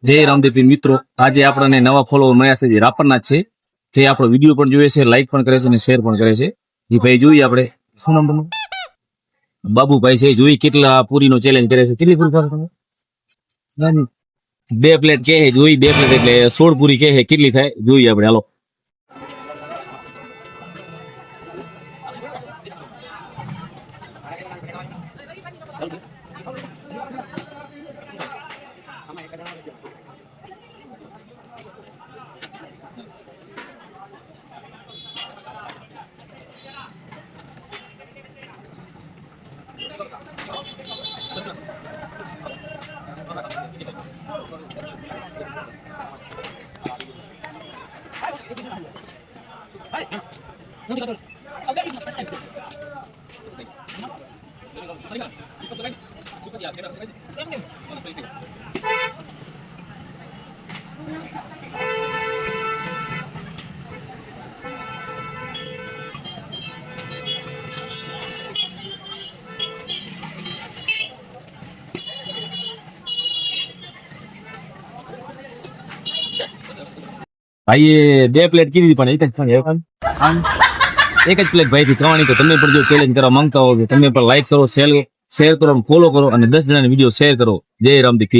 જય રામદેવ મિત્રો, આજે આપણને નવા ફોલોવર મળ્યા છે જે રાપરના જ છે, જે આપણો વિડીયો પણ જોવે છે, લાઈક પણ કરે છે અને શેર પણ કરે છે. એ ભાઈ જોઈએ આપણે, શું નામ તમારું? બાબુભાઈ છે. જોઈ કેટલા પૂરીનો ચેલેન્જ કરે છે. કેટલી પૂરી ખાવ તમે? 2 પ્લેટ કે જોઈ, 2 પ્લેટ એટલે 16 પૂરી કે કેટલી થાય જોઈએ આપણે. હાલો. ભાઈએ 2 પ્લેટ કીધી પણ એક જ પ્લેટ ભાઈ થી ખાવાની. તો તમે પણ જો ચેલેન્જ કરવા માંગતા હો તો તમે પણ લાઈક કરો, શેર કરો, ફોલો કરો અને 10 જણાને વિડીયો શેર કરો. જય રામદેવ.